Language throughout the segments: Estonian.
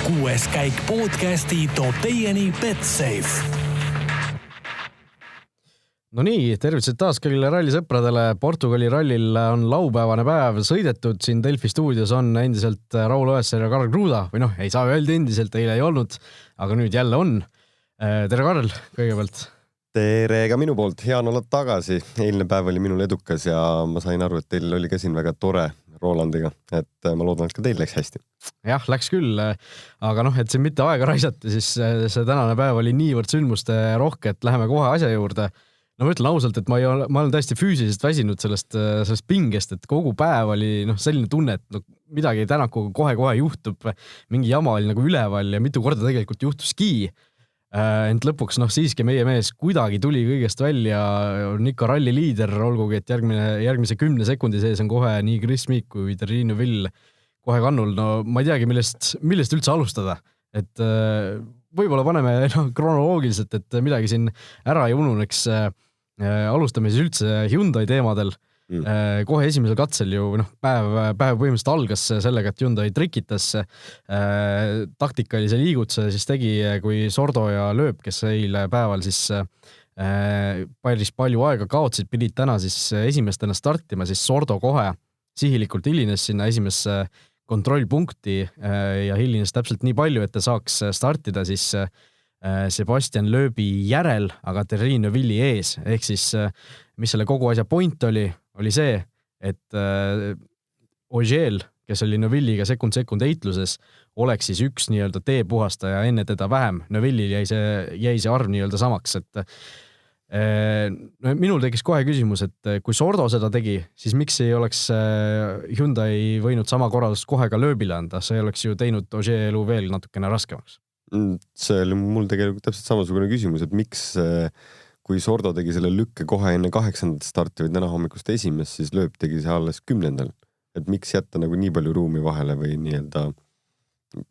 6. käik podcasti toob teieni Betsafe. No nii, tervitused taas kõigile rallisõpradele. Portugali rallil on laupäevane päev sõidetud. Siin Delfi stuudios on endiselt Raul Oessar ja Karl Kruda. Või ei saa öelda endiselt, eile ei olnud, aga nüüd jälle on. Tere Karl, kõigepealt. Tere ka minu poolt. Hea on olla tagasi. Eilne päev oli minul edukas ja ma sain aru, et teil oli ka siin väga tore Rolandiga. Et ma loodan, et ka teil läks hästi. Jah, läks küll. Aga et siin mitte aega raisata, siis see tänane päev oli niivõrd sündmuste rohke, et läheme kohe asja juurde. No ma ütlen ausalt, et ma olen täiesti füüsiliselt väsinud sellest pingest, et kogu päev oli selline tunne, et midagi Tänakuga kohe juhtub, mingi jama oli nagu üleval ja mitu korda tegelikult juhtuski. Ent lõpuks siiski meie mees kuidagi tuli kõigest välja, on ikka ralli liider, olgugi, et järgmise 10 sekundi sees on kohe nii Chris Meek kui Terrine Vill kohe kannul. No ma ei teagi, millest üldse alustada, et võib-olla paneme kronoloogiliselt, et midagi siin ära ei ununeks. Alustame siis üldse Hyundai teemadel. Kohe esimesel katsel ju päev põhimõtteliselt algas sellega, et Hyundai trikitas taktikalise liigutuse siis tegi, kui Sordo ja Lööb, kes eile päeval siis päris palju aega kaotsid, pidid täna siis esimestena startima, siis Sordo kohe sihilikult hilines sinna esimesse kontrollpunkti ja hilines täpselt nii palju, et ta saaks startida siis Sebastian Lööbi järel, aga Terrine Villi ees. Ehk siis, mis selle kogu asja point oli see, et Ogier, kes oli Neuvilliga sekund eitluses, oleks siis üks nii-öelda teepuhastaja enne teda vähem. Neuvillil jäi see arv nii-öelda samaks, et minul tekkis kohe küsimus, et kui Sordo seda tegi, siis miks ei oleks Hyundai võinud sama korraldust kohe ka Lööbile anda? See oleks ju teinud Ogier elu veel natukene raskemaks. See oli mul tegelikult täpselt samasugune küsimus, et miks kui Sordo tegi selle lükke kohe enne 8. starti või täna hommikust esimest, siis Lööb tegi see alles 10. Et miks jätta nii palju ruumi vahele või nii-öelda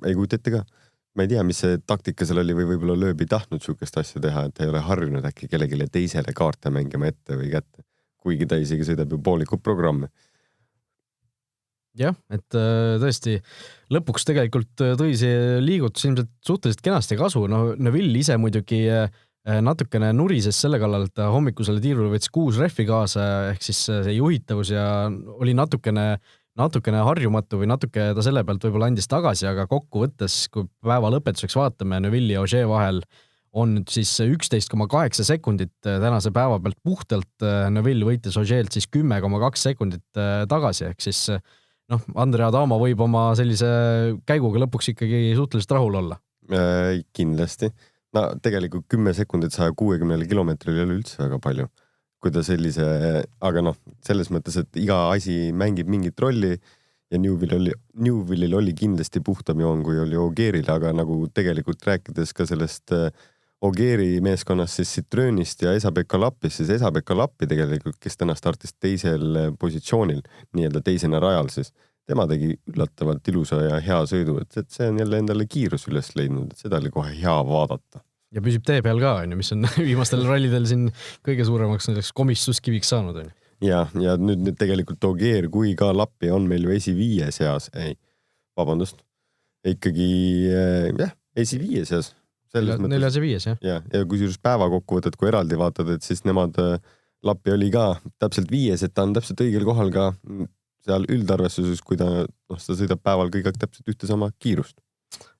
ei kujuta ette ka. Ma ei tea, mis see taktika seal oli või võib-olla Lööb ei tahtnud sukest asja teha, et ta ei ole harjunud äkki kellegile teisele kaarte mängima ette või kätte, kuigi ta isegi sõidab ju poolikud programme. Jah, et tõesti lõpuks tegelikult tõi see liigutus ilmselt suhteliselt kenasti kasu. Neuvill ise muidugi natukene nurises selle kallal, et hommikusele tiirule võttis 6 rehvi kaasa, ehk siis see juhitavus ja oli natukene harjumatu või natuke ta selle pealt võib-olla andis tagasi, aga kokkuvõttes, kui päeva lõpetuseks vaatame, Neuvilli ja Ogier vahel on nüüd siis 11,8 sekundit tänase päeva pealt puhtalt. Neuvill võitis Ogiert siis 10,2 sekundit tagasi, ehk siis Andrea Adamo võib oma sellise käiguga lõpuks ikkagi suhteliselt rahul olla. Kindlasti. Tegelikult 10 sekundit 160 kilomeetril ei ole üldse väga palju. Kui ta sellise, aga selles mõttes, et iga asi mängib mingit rolli ja Newvillil oli kindlasti puhtam joon, kui oli Ogieril, aga nagu tegelikult rääkides ka sellest Ogieri meeskonnast siis Citroenist ja Esa-Pekka Lappist, siis Esa-Pekka Lappi tegelikult, kes täna startis teisel positsioonil, nii-öelda teisena rajal, siis tema tegi üllatavalt ilusa ja hea sõidu, et see on jälle endale kiirus üles leidnud, et seda oli kohe hea vaadata. Ja püsib tee peal ka, mis on viimastel rallidel siin kõige suuremaks komistuskiviks saanud. Ja nüüd tegelikult Ogier kui ka Lappi on meil ju esi 5 seas, ikkagi esi 5 seas. 4 ja 5, jah. Ja kui just päeva kokku võtad, kui eraldi vaatad, et siis nemad Lappi oli ka täpselt 5, et ta on täpselt õigel kohal ka seal üldarvestuses, kui ta sõidab päeval kõik täpselt ühte sama kiirust.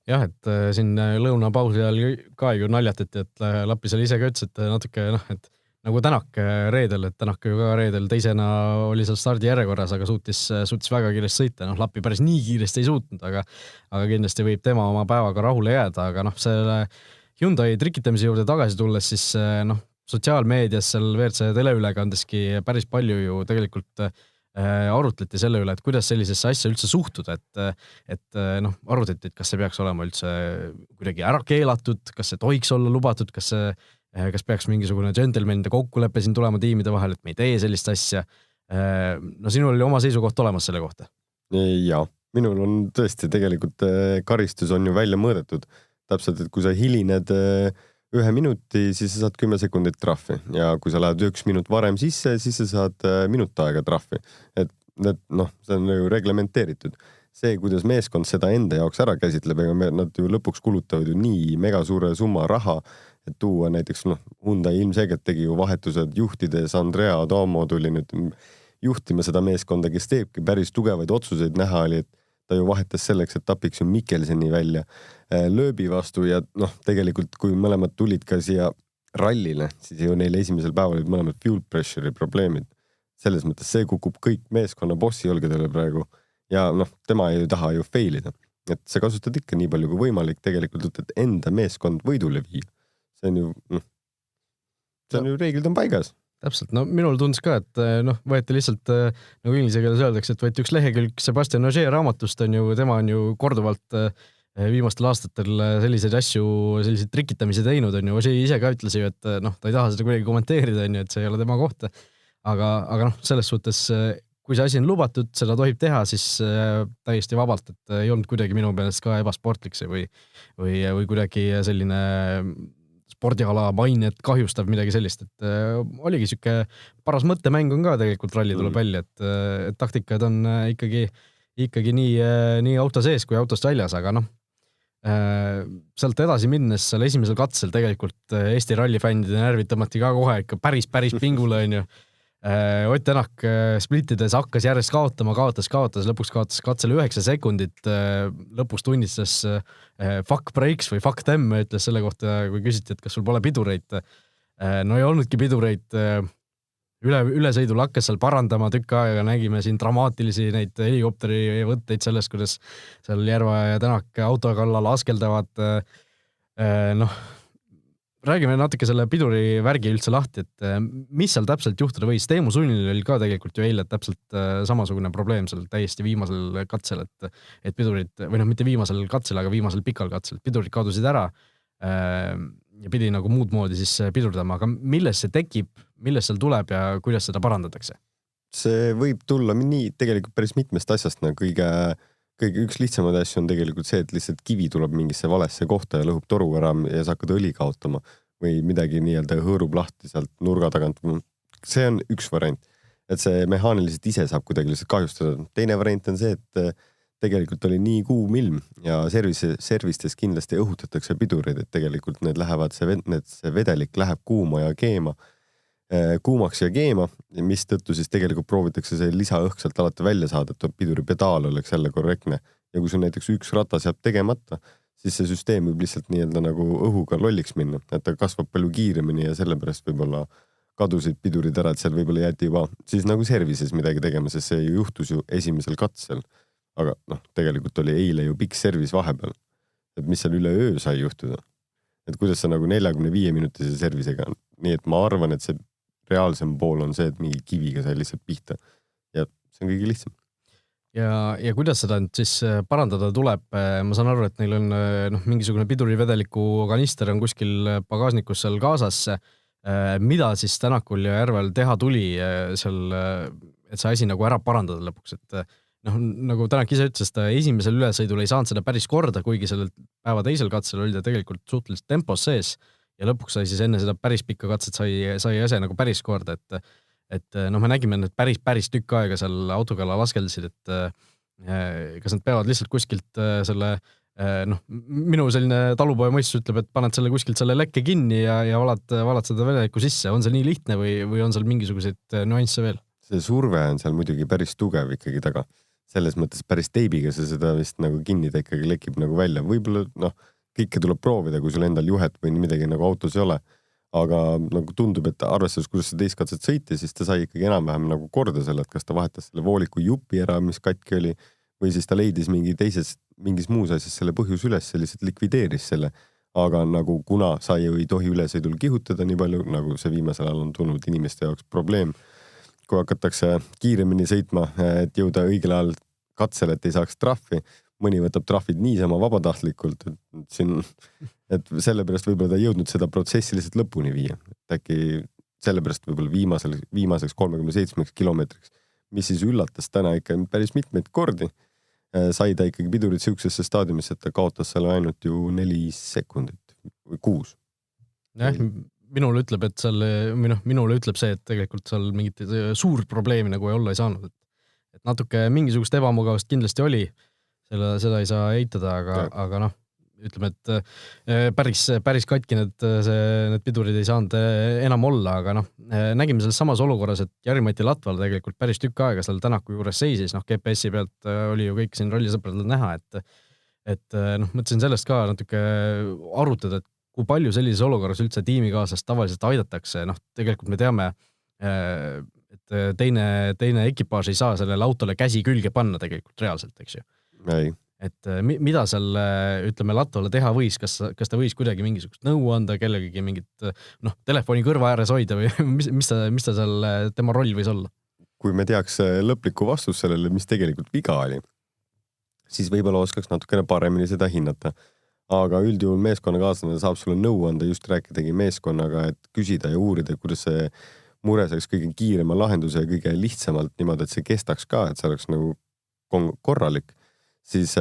Jah, et siin lõunapausi ajal ka ju naljatati, et Lappi seal ise ka ütles, et natuke, et nagu Tänak reedel, et Tänak ju ka reedel teisena oli seal stardi järjekorras, aga suutis väga kiiresti sõita. Lappi päris nii kiiresti ei suutnud, aga kindlasti võib tema oma päevaga rahule jääda, aga selle Hyundai trikitamise juurde tagasi tulles, siis sotsiaalmeedias seal WRC teleülekandeski päris palju ju tegelikult arutleti selle üle, et kuidas sellisesse asja üldse suhtuda, et arutati, et kas see peaks olema üldse kuidagi ära keelatud, kas see tohiks olla lubatud, kas peaks mingisugune gentlemanide kokkulepe siin tulema tiimide vahel, et me ei tee sellist asja. Sinul oli oma seisukoht olemas selle kohta? Jaa, minul on tõesti tegelikult karistus on ju välja mõõdetud. Täpselt, et kui sa hilined 1 minuti, siis sa saad 10 sekundit trahvi ja kui sa lähed 1 minut varem sisse, siis sa saad minut aega trahvi. Et see on ju reglementeeritud. see, kuidas meeskond seda enda jaoks ära käsitleb, ega nad ju lõpuks kulutavad ju nii mega suure summa raha, et tuua näiteks, Hyundai ilmselgelt tegi ju vahetused juhtides, Andrea Adamo tuli nüüd juhtima seda meeskonda, kes teebki päris tugevaid otsuseid, näha oli, et ta ju vahetas selleks, et tapiks ju Mikkelseni välja lööbi vastu ja tegelikult kui mõlemad tulid ka siia rallile, siis ju neil esimesel päeval olid mõlemad fuel pressure'i probleemid. Selles mõttes see kukub kõik meeskonna bossi olgedele praegu ja tema ei taha ju failida. Et sa kasutad ikka nii palju kui võimalik tegelikult, et enda meeskond võidule viia. See on ju reeglid on paigas. Täpselt, minul tundus ka, et võeti lihtsalt, nagu inglise keeles öeldakse, et võeti üks lehekülg Sebastian Ogier raamatust, tema on ju korduvalt viimastel aastatel selliseid asju, selliseid trikitamisi teinud, on ju, Ogier ise ka ütles ju, et ta ei taha seda kuidagi kommenteerida, on ju, et see ei ole tema kohta. Aga selles suhtes, kui see asi on lubatud, seda tohib teha, siis täiesti vabalt, et ei olnud kuidagi minu meelest ka ebasportlik see või kuidagi selline spordiala mainet kahjustav midagi sellist, et oligi siuke paras mõttemäng on ka tegelikult ralli tuleb välja, et taktikad on ikkagi nii auto sees kui autost väljas, aga sealt edasi minnes seal esimesel katsel tegelikult Eesti rallifännide närvid tõmmati ka kohe ikka päris pingule, on ju. Ott Tänak splittides hakkas järjest kaotas, lõpuks kaotas katsel 9 sekundit, lõpus tunnistas fuck breaks või fuck them, ütles selle kohta, kui küsiti, et kas sul pole pidureid. No ei olnudki pidureid, ülesõidul hakkas seal parandama tükk aega, nägime siin dramaatilisi neid helikopteri võtteid sellest, kuidas seal Järva ja Tänak auto kallal askeldavad, räägime natuke selle piduri värgi üldse lahti, et mis seal täpselt juhtuda võis. Teemu Sunnil oli ka tegelikult ju eile täpselt samasugune probleem seal täiesti viimasel katsel, et pidurid, või mitte viimasel katsel, aga viimasel pikal katsel, pidurid kadusid ära ja pidi nagu muud moodi siis pidurdama, aga millest see tekib, millest seal tuleb ja kuidas seda parandatakse? See võib tulla nii tegelikult päris mitmest asjast, kõige üks lihtsamaid asju on tegelikult see, et lihtsalt kivi tuleb mingisse valesse kohta ja lõhub toru ära ja sa hakkad õli kaotama või midagi nii-öelda hõõrub lahti sealt nurga tagant. See on üks variant, et see mehaaniliselt ise saab kuidagi lihtsalt kahjustada. Teine variant on see, et tegelikult oli nii kuum ilm ja servistes kindlasti õhutatakse pidurid, et tegelikult need lähevad, see vedelik läheb kuumaks ja keema, mis tõttu siis tegelikult proovitakse see lisaõhk sealt alati välja saada, et piduri pedaal oleks jälle korrektne. Ja kui sul näiteks üks ratas jääb tegemata, siis see süsteem võib lihtsalt nii-öelda nagu õhuga lolliks minna, et ta kasvab palju kiiremini ja sellepärast võib-olla kadusid pidurid ära, et seal võib-olla jäeti juba siis nagu servises midagi tegema, sest see ju juhtus ju esimesel katsel. Aga tegelikult oli eile ju pikk servis vahepeal, et mis seal üle öö sai juhtuda. Et kuidas sa nagu 45-minutise servisega on. Nii et ma arvan, et see reaalsem pool on see, et mingi kiviga sai lihtsalt pihta ja see on kõige lihtsam. Ja kuidas seda siis parandada tuleb? Ma saan aru, et neil on mingisugune pidurivedeliku kanister on kuskil pagasnikus seal kaasas. Mida siis Tänakul ja Järvel teha tuli seal, et see asi nagu ära parandada lõpuks, et nagu Tänak ise ütles, ta esimesel ülesõidul ei saanud seda päris korda, kuigi sellel päeva teisel katsel oli ta tegelikult suhteliselt tempos sees ja lõpuks sai siis enne seda päris pikka katset sai ase nagu päris korda, et me nägime need päris tükk aega seal autokalla laskeldasid, et kas nad peavad lihtsalt kuskilt selle, minu selline talupoja mõistus ütleb, et paned selle kuskilt selle lekke kinni ja valad seda vedelikku sisse. On see nii lihtne või on seal mingisuguseid nüansse veel? See surve on seal muidugi päris tugev ikkagi taga. Selles mõttes päris teibiga see seda vist nagu kinnida ikkagi lekib nagu välja. Võib-olla kõike tuleb proovida, kui sul endal juhet või midagi nagu autos ei ole. Aga nagu tundub, et arvestades, kuidas see teist katset sõiti, siis ta sai ikkagi enam-vähem nagu korda selle, et kas ta vahetas selle vooliku jupi ära, mis katki oli, või siis ta leidis mingis muus asjas selle põhjus üles, lihtsalt likvideeris selle. Aga nagu kuna sa ei tohi ülesõidul kihutada nii palju, nagu see viimasel ajal on tulnud inimeste jaoks probleem, kui hakatakse kiiremini sõitma, et jõuda õigel ajal katsele, et ei saaks trahvi, mõni võtab trahvid niisama vabatahtlikult, et sellepärast võib-olla ta ei jõudnud seda protsessi lihtsalt lõpuni viia. Äkki sellepärast võib-olla viimaseks 37 kilomeetriks, mis siis üllatas täna ikka päris mitmeid kordi, sai ta ikkagi pidurid siuksesse staadiumisse, et ta kaotas seal ainult ju 4 sekundit või 6. Minule ütleb, et minule ütleb see, et tegelikult seal mingit suurt probleemi nagu ei olla ei saanud. Et natuke mingisugust ebamugavust kindlasti oli. seda ei saa eitada, aga noh, ütleme, et päris katki need pidurid ei saanud enam olla, aga noh, nägime selles samas olukorras, et Jari-Mati Latval tegelikult päris tükk aega seal Tänaku juures seisis, noh, GPS-i pealt oli ju kõik siin rallisõpradel näha, et noh, mõtlesin sellest ka natuke arutada, et kui palju sellises olukorras üldse tiimikaaslast tavaliselt aidatakse, noh, tegelikult me teame, et teine ekipaaž ei saa sellele autole käsi külge panna tegelikult reaalselt, eks ju. Ei. Et mida seal, ütleme, Latvale teha võis, kas ta võis kuidagi mingisugust nõu anda kellegagi mingit, noh, telefoni kõrva ääres hoida või mis ta seal, tema roll võis olla? Kui me teaks lõplikku vastus sellele, mis tegelikult viga oli, siis võib-olla oskaks natukene paremini seda hinnata. Aga üldjuhul meeskonnakaaslane saab sulle nõu anda, just rääkidagi meeskonnaga, et küsida ja uurida, kuidas see mure saaks kõige kiirema lahenduse ja kõige lihtsamalt niimoodi, et see kestaks ka, et see oleks nagu korralik. Siis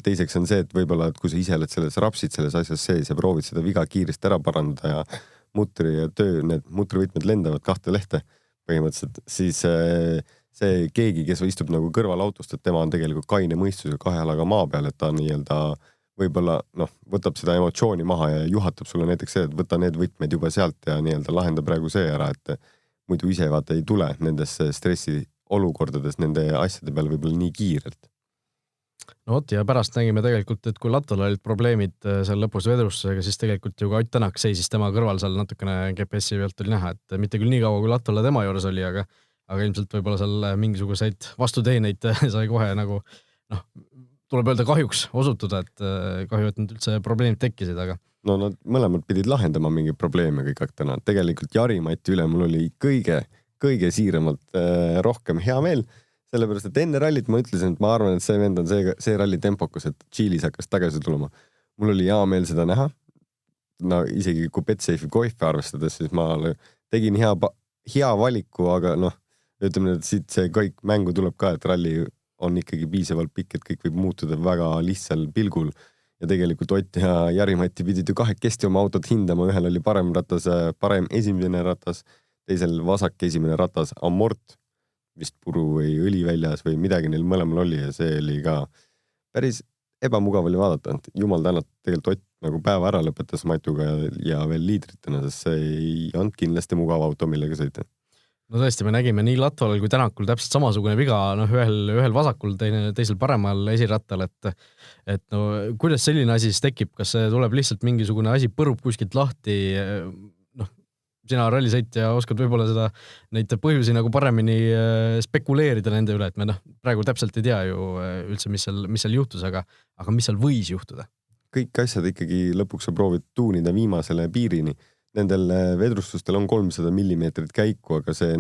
teiseks on see, et võib-olla, et kui sa ise oled selles rapsid selles asjas sees ja proovid seda viga kiiresti ära parandada ja need mutrivõtmed lendavad 2 lehte põhimõtteliselt, siis see keegi, kes istub nagu kõrval autost, et tema on tegelikult kaine mõistusega 2 jalaga maa peal, et ta nii-öelda võib-olla võtab seda emotsiooni maha ja juhatab sulle näiteks see, et võta need võtmed juba sealt ja nii-öelda lahenda praegu see ära, et muidu ise vaata ei tule nendes stressi olukordades nende asjade peale võib-olla nii kiirelt. No vot, ja pärast nägime tegelikult, et kui Latval olid probleemid seal lõpus vedrustusega, siis tegelikult ju ka Ott Tänak seisis tema kõrval seal natukene GPS-i pealt oli näha, et mitte küll nii kaua, kui Latvala tema juures oli, aga ilmselt võib-olla seal mingisuguseid vastuteeneid sai kohe nagu, noh, tuleb öelda kahjuks osutuda, et kahju, et nüüd üldse probleemid tekkisid, aga... No nad mõlemad pidid lahendama mingi probleeme kõik täna. Tegelikult Jari-Mati üle mul oli kõige siiramalt rohkem hea meel, sellepärast, et enne rallit ma ütlesin, et ma arvan, et see vend on see ralli tempokus, et Tšiilis hakkas tagasi tulema. Mul oli hea meel seda näha. No isegi kui Betsafe'i koife arvestades, siis ma tegin hea valiku, aga noh, ütleme, et siit see kõik mängu tuleb ka, et ralli on ikkagi piisavalt pikk, et kõik võib muutuda väga lihtsal pilgul. Ja tegelikult Ott ja Jari-Mati pidid ju kahekesti oma autot hindama. Ühel oli parem esimene ratas, teisel vasak esimene ratas, amort, vist puru või õli väljas või midagi neil mõlemal oli ja see oli ka päris ebamugav oli vaadata. Jumal tänud, tegelikult Ott nagu päeva ära lõpetas Matuga ja veel liidritena, sest see ei olnud kindlasti mugav auto, millega sõita. No tõesti, me nägime nii Latvalal kui Tänakul täpselt samasugune viga, noh, ühel vasakul, teisel paremal esirattal, et no kuidas selline asi siis tekib, kas see tuleb lihtsalt mingisugune asi põrub kuskilt lahti, noh, sina rallisõitja oskad võib-olla neid põhjusi nagu paremini spekuleerida nende üle, et me praegu täpselt ei tea ju üldse, mis seal juhtus, aga mis seal võis juhtuda? Kõik asjad ikkagi lõpuks sa proovid tuunida viimasele piirini. Nendel vedrustustel on 300 mm käiku, aga see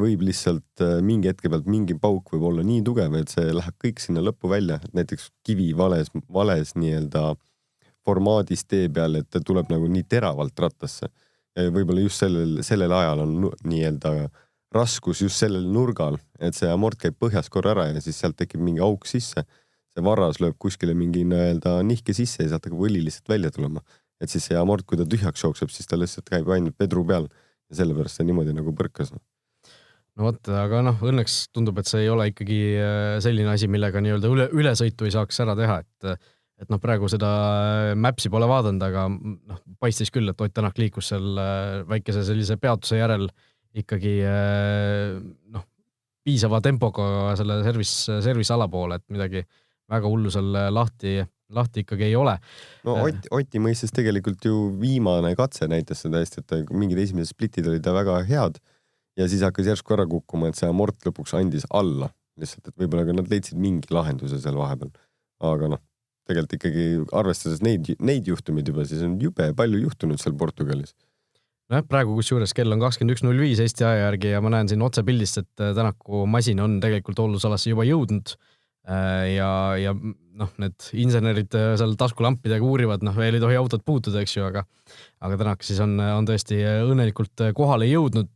võib lihtsalt mingi hetke pealt mingi pauk võib olla nii tugev, et see läheb kõik sinna lõppu välja. Näiteks kivi vales nii-öelda formaadis tee peal, et tuleb nagu nii teravalt rattasse. Ja võib-olla just sellel ajal on nii-öelda raskus just sellel nurgal, et see amort käib põhjas korra ära ja siis sealt tekib mingi auk sisse. See varras lööb kuskile mingi nii-öelda nihke sisse ja sealt hakkab õli lihtsalt välja tulema. Et siis see amort, kui ta tühjaks jookseb, siis ta lihtsalt käib ainult vedru peal ja sellepärast see niimoodi nagu põrkas. No vot, aga noh, õnneks tundub, et see ei ole ikkagi selline asi, millega nii-öelda ülesõitu ei saaks ära teha, et noh, praegu seda Mapsi pole vaadanud, aga noh, paistis küll, et Ott Tänak liikus seal väikese sellise peatuse järel ikkagi noh, piisava tempoga selle service ala poole, et midagi väga hullu seal lahti ikkagi ei ole. No Oti mõistes tegelikult ju viimane katse näitas seda hästi, et mingid esimesed splitid olid väga head ja siis hakkas järsku ära kukkuma, et see amort lõpuks andis alla lihtsalt, et võib-olla nad leidsid mingi lahenduse seal vahepeal. Aga noh, tegelikult ikkagi arvestades neid juhtumid juba, siis on jube palju juhtunud seal Portugalis. No praegu kusjuures kell on 21.05 Eesti aja järgi ja ma näen siin otsepildist, et Tänaku masin on tegelikult hooldusalasse juba jõudnud ja noh, need insenerid seal taskulampidega uurivad, noh, veel ei tohi autot puutuda, eks ju, aga Tänak siis on tõesti õnnelikult kohale jõudnud,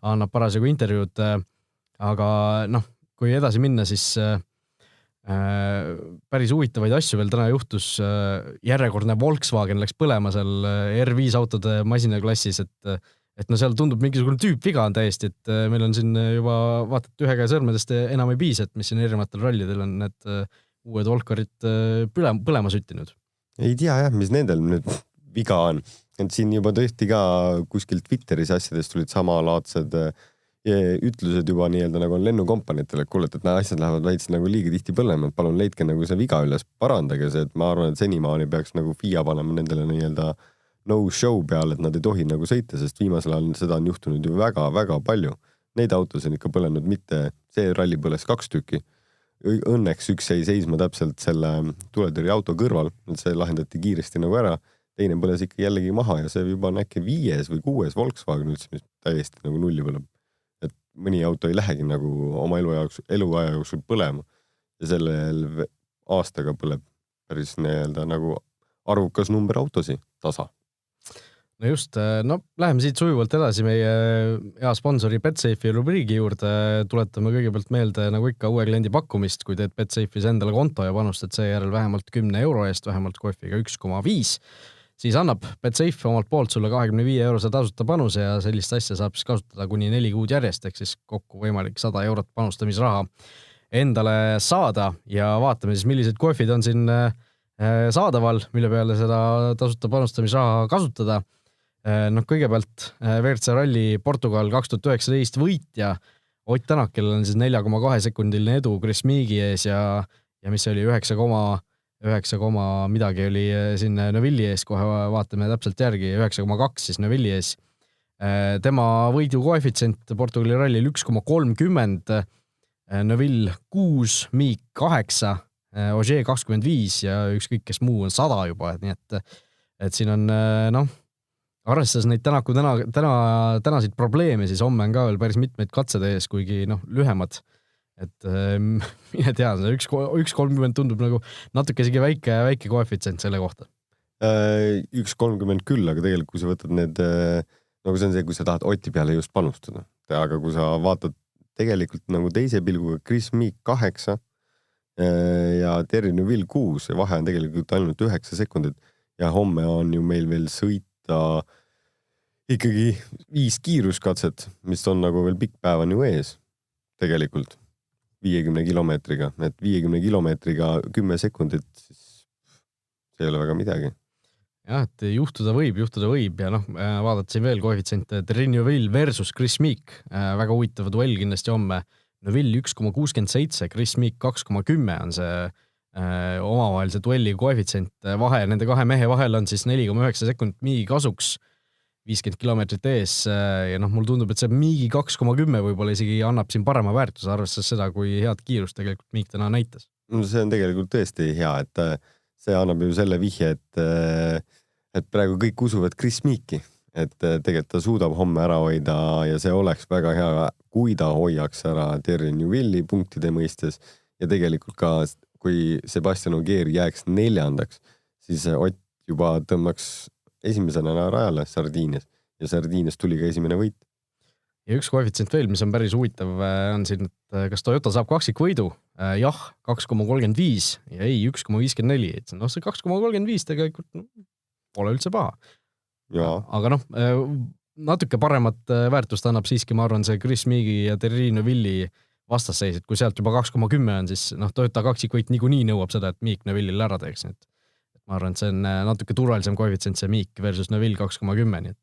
annab parasjagu intervjuud, aga noh, kui edasi minna, siis päris huvitavaid asju veel täna juhtus, järjekordne Volkswagen läks põlema seal R5 autode masinaklassis, et no seal tundub mingisugune tüüpviga on täiesti, et meil on siin juba vaatad ühe käe sõrmedest enam ei piisa, et mis siin erinevatel rallidel on need uued Volkarit põlema süttinud. Ei tea jah, mis nendel nüüd viga on. Et siin juba tõesti ka kuskil Twitteris asjadest tulid samalaadsed ütlused juba nii-öelda nagu on lennukompanitele, et kuule, et need asjad lähevad väits nagu liiga tihti põlema, et palun leidke nagu see viga üles, parandage see, et ma arvan, et senimaani peaks nagu FIA panema nendele nii-öelda no-show peale, et nad ei tohi nagu sõita, sest viimasel ajal seda on juhtunud ju väga-väga palju. Neid autos on ikka põlenud mitte, see ralli põles 2 tükki. Õnneks üks jäi seisma täpselt selle tuletõrje auto kõrval, et see lahendati kiiresti nagu ära. Teine põles ikka jällegi maha ja see juba on äkki 5. või 6. Volkswagen üldse, mis täiesti nagu nulli põleb. Et mõni auto ei lähegi nagu oma eluaja jooksul põlema ja sellel aastaga põleb päris nii-öelda nagu arvukas number autosi tasa. No just, läheme siit sujuvalt edasi meie hea sponsori BetSafe'i rubriigi juurde. Tuletame kõigepealt meelde nagu ikka uue kliendi pakkumist, kui teed BetSafe'is endale konto ja panustad seejärel vähemalt 10 euro eest, vähemalt kohviga 1,5, siis annab BetSafe omalt poolt sulle 25 eurose tasuta panuse ja sellist asja saab siis kasutada kuni 4 kuud järjest, ehk siis kokku võimalik 100 eurot panustamisraha endale saada ja vaatame siis, millised kohvid on siin saadaval, mille peale seda tasuta panustamisraha kasutada. Kõigepealt WRC Rally Portugal 2019 võitja Ott Tänak, kellel on siis 4,2 sekundiline edu Chris Meegi ees ja mis oli 9 midagi oli siin Neuvilli ees, kohe vaatame täpselt järgi, 9,2 siis Neuvilli ees. Tema võidu koefitsient Portugali rallil 1,30, Neuvill 6, Meek 8, Ogier 25 ja ükskõik kes muu on 100 juba, nii et siin on arvestades neid tänasid probleeme, siis homme on ka veel päris mitmeid katsed ees, kuigi lühemad. Et mine tea, 1,30 tundub nagu natuke isegi väike koefitsient selle kohta. 1,30 küll, aga tegelikult kui sa võtad need, nagu see on see, kui sa tahad Oti peale just panustada. Aga kui sa vaatad tegelikult nagu teise pilguga Chris Meek 8 ja Terry Neuvill 6 ja vahe on tegelikult ainult 9 sekundit ja homme on ju meil veel sõita ikkagi 5 kiiruskatset, mis on nagu veel pikk päev on ju ees tegelikult 50 kilomeetriga, et 50 kilomeetriga 10 sekundit, siis see ei ole väga midagi. Jah, et juhtuda võib ja vaadasin veel koefitsiente, et Neuvill versus Chris Meek, väga huvitav duell kindlasti homme. Neuvill 1,67, Chris Meek 2,10 on see omavahelise duelli koefitsient. Vahe, nende kahe mehe vahel on siis 4,9 sekundit Meegi kasuks, 50 kilomeetrit ees ja mul tundub, et see Meegi 2,10 võib-olla isegi annab siin parema väärtuse, arvestades seda, kui head kiirust tegelikult Meek täna näitas. See on tegelikult tõesti hea, et see annab ju selle vihje, et praegu kõik usuvad Chris Meeki, et tegelikult ta suudab homme ära hoida ja see oleks väga hea, kui ta hoiaks ära Terry Neuvilli punktide mõistes ja tegelikult ka, kui Sebastian Ogier jääks 4., siis Ott juba tõmbaks esimesena rajale Sardiinias ja Sardiinias tuli ka esimene võit. Ja üks koefitsient veel, mis on päris huvitav, on siin, et kas Toyota saab kaksikvõidu? Jah, 2,35 ja ei, 1,54. See 2,35 tegelikult pole üldse paha. Ja. Aga natuke paremat väärtust annab siiski, ma arvan, see Chris Meegi ja Terry Neuvilli vastasseis, et kui sealt juba 2,10 on, siis Toyota kaksikvõit niikuinii nõuab seda, et Meek Neuvillil ära teeks. Ma arvan, et see on natuke turvalisem koefitsient, see Meek versus Neuvill 2,10.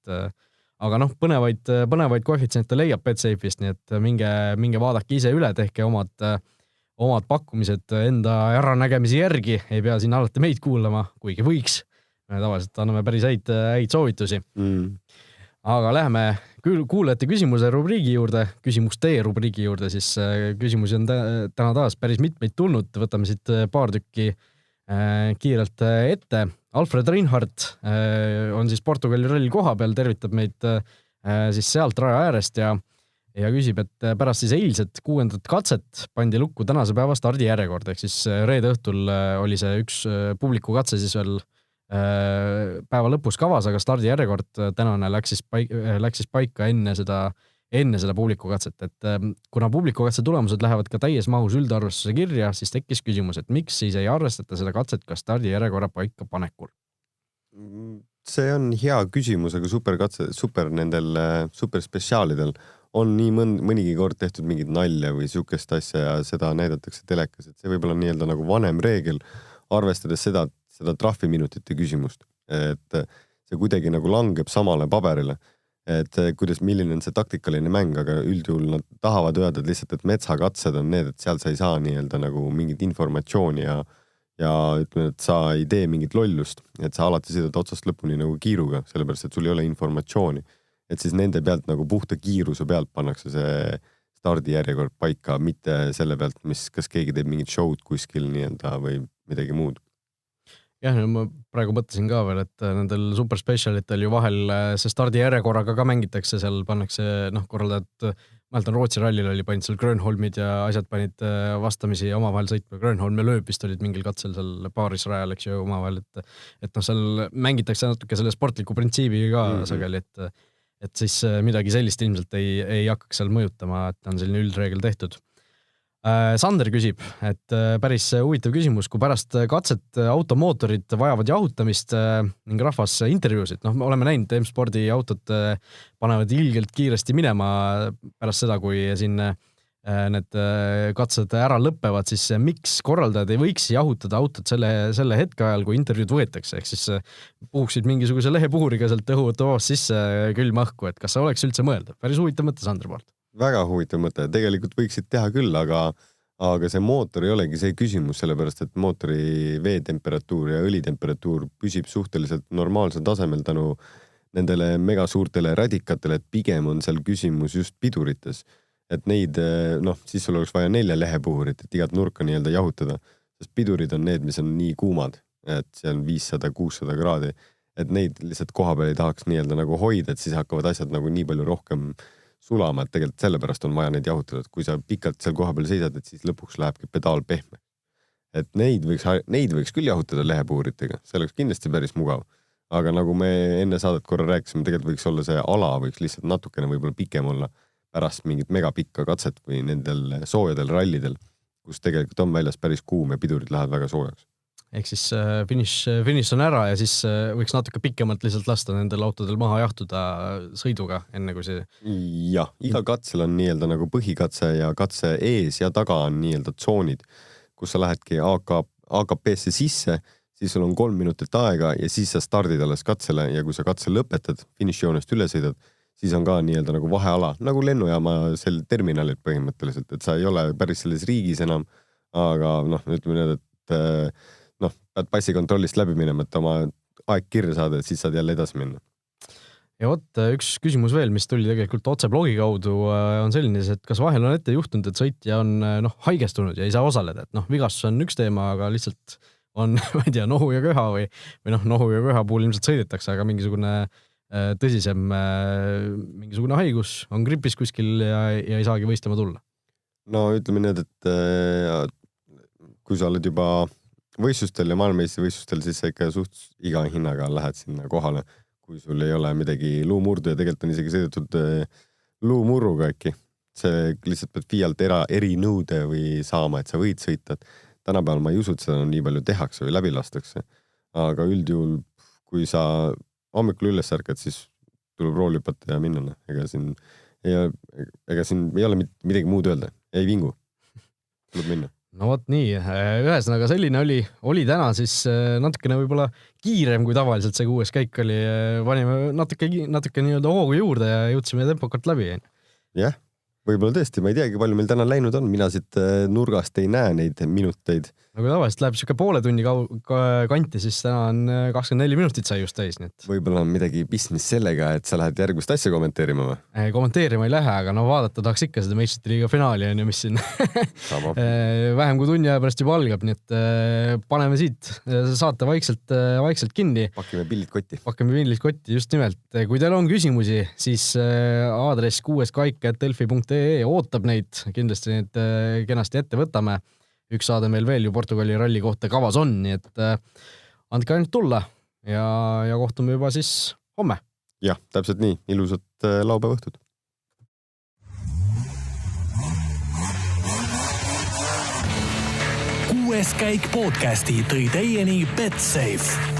Aga põnevaid koefitsiente leiab BetSafe'ist, nii et minge vaadake ise üle, tehke omad pakkumised enda äranägemise järgi, ei pea siin alati meid kuulama, kuigi võiks. Me tavaliselt anname päris häid soovitusi. Aga läheme kuulajate küsimuse rubriigi juurde, küsimuste rubriigi juurde, siis küsimusi on täna taas päris mitmeid tulnud, võtame siit paar tükki kiirelt ette. Alfred Reinhardt on siis Portugali ralli koha peal, tervitab meid siis sealt raja äärest ja küsib, et pärast siis eilset 6. katset pandi lukku tänase päeva stardi järjekord, ehk siis reede õhtul oli see üks publiku katse siis veel päeva lõpus kavas, aga stardi järjekord tänane läks siis paika enne seda publikukatset, et kuna publikukatse tulemused lähevad ka täies mahus üldarvestuse kirja, siis tekkis küsimus, et miks siis ei arvestata seda katset ka stardi järjekorra paika panekul? See on hea küsimus, aga nendel superspetsiaalidel on nii mõnigi kord tehtud mingit nalja või siukest asja ja seda näidatakse telekas, et see võib olla nii-öelda nagu vanem reegel, arvestades seda trahviminutite küsimust, et see kuidagi nagu langeb samale paberile, et milline on see taktikaline mäng, aga üldjuhul nad tahavad öelda lihtsalt, et metsakatsed on need, et seal sa ei saa nii-öelda nagu mingit informatsiooni ja ütleme, et sa ei tee mingit lollust, et sa alati sõidad otsast lõpuni nagu kiiruga, sellepärast, et sul ei ole informatsiooni. Et siis nende pealt nagu puhta kiiruse pealt pannakse see stardijärjekord paika, mitte selle pealt, kas keegi teeb mingit show'd kuskil nii-öelda või midagi muud. Jah, ma praegu mõtlesin ka veel, et nendel super specialitel ju vahel see stardijärjekorraga ka mängitakse, seal pannakse, korraldajad, mäletan Rootsi rallil oli panid seal Grönholmid ja asjad panid vastamisi omavahel sõitma. Grönholm ja Lööpist olid mingil katsel seal paaris rajal, eks ju, omavahel, et seal mängitakse natuke selle sportliku printsiibi ka sageli, et siis midagi sellist ilmselt ei hakkaks seal mõjutama, et on selline üldreegel tehtud. Sander küsib, et päris huvitav küsimus, kui pärast katset automootorid vajavad jahutamist ning rahvas intervjuusid, oleme näinud, M-spordi autod panevad ilgelt kiiresti minema pärast seda, kui siin need katsed ära lõpevad, siis miks korraldajad ei võiks jahutada autot selle hetke ajal, kui intervjuud võetakse, ehk siis puhuksid mingisuguse lehepuhuriga sealt õhuvõtuvabast sisse külma õhku, et kas see oleks üldse mõeldav? Päris huvitav mõte Sandri poolt. Väga huvitav mõte, tegelikult võiksid teha küll, aga see mootor ei olegi see küsimus, sellepärast et mootori veetemperatuur ja õlitemperatuur püsib suhteliselt normaalsel tasemel tänu nendele megasuurtele radikatele, et pigem on seal küsimus just pidurites. Et neid, siis sul oleks vaja 4 lehepuhurit, et igat nurka nii-öelda jahutada, sest pidurid on need, mis on nii kuumad, et see on 500-600 kraadi, et neid lihtsalt koha peal ei tahaks nii-öelda nagu hoida, et siis hakkavad asjad nagu nii palju rohkem sulama, et tegelikult sellepärast on vaja neid jahutada, et kui sa pikalt seal koha peal seisad, et siis lõpuks lähebki pedaal pehme. Et neid võiks küll jahutada lehepuhuritega, see oleks kindlasti päris mugav. Aga nagu me enne saadet korra rääkisime, tegelikult võiks olla see ala, võiks lihtsalt natukene võib-olla pikem olla pärast mingit megapikka katset või nendel soojadel rallidel, kus tegelikult on väljas päris kuum ja pidurid lähevad väga soojaks. Ehk siis finiš on ära ja siis võiks natuke pikemalt lihtsalt lasta nendel autodel maha jahtuda sõiduga, enne kui see... Jah, iga katsel on nii-öelda nagu põhikatse ja katse ees ja taga on nii-öelda tsoonid, kus sa lähedki AKP-sse sisse, siis sul on 3 minutit aega ja siis sa stardid alles katsele ja kui sa katse lõpetad, finišjoonest üle sõidad, siis on ka nii-öelda nagu vaheala, nagu lennujaama sel terminalid põhimõtteliselt, et sa ei ole päris selles riigis enam, aga ütleme need, et pead passikontrollist läbi minema, et oma aeg kirja saada, et siis saad jälle edasi minna. Ja üks küsimus veel, mis tuli tegelikult otse blogi kaudu, on selline, et kas vahel on ette juhtunud, et sõitja on haigestunud ja ei saa osaleda, et vigastus on üks teema, aga lihtsalt on, ma ei tea, nohu ja köha või nohu ja köha puhul ilmselt sõidetakse, aga mingisugune tõsisem mingisugune haigus on gripis kuskil ja ei saagi võistlema tulla. No ütleme need, et kui sa oled juba võistlustel ja maailmameistrivõistlustel, siis sa ikka suht iga hinnaga lähed sinna kohale, kui sul ei ole midagi luumurdu ja tegelikult on isegi sõidetud luumurruga äkki. See lihtsalt pead FIA-lt erinõude või saama, et sa võid sõita. Tänapäeval ma ei usu, et seda nii palju tehakse või läbi lastakse. Aga üldjuhul, kui sa hommikul üles ärkad, siis tuleb rool hüpata ja minna. Ega siin ei ole midagi muud öelda. Ei vingu. Tuleb minna. No vot nii, ühesõnaga selline oli täna siis natukene võib-olla kiirem kui tavaliselt see 6. käik oli, panime natuke nii-öelda hoogu juurde ja jõudsime tempokalt läbi. Jah, võib-olla tõesti, ma ei teagi, palju meil täna läinud on, mina siit nurgast ei näe neid minuteid. Nagu tavaliselt läheb siuke poole tunni kanti, siis täna on 24 minutit sai just täis. Võib-olla on midagi pistmis sellega, et sa lähed järgmist asja kommenteerima või? Kommenteerima ei lähe, aga vaadata tahaks ikka seda meistrite liiga finaali on ju, mis siin vähem kui tunni aja pärast juba algab, nii et paneme siit saate vaikselt kinni. Pakime pillid kotti, just nimelt. Kui teil on küsimusi, siis aadress 6kaik@delfi.ee ootab neid, kindlasti neid kenasti ette võtame. Üks saade meil veel ju Portugali ralli kohta kavas on, nii et andke ainult tulla ja kohtume juba siis homme. Jah, täpselt nii. Ilusat laupäeva õhtut. 6. käik podcasti tõi teieni Betsafe.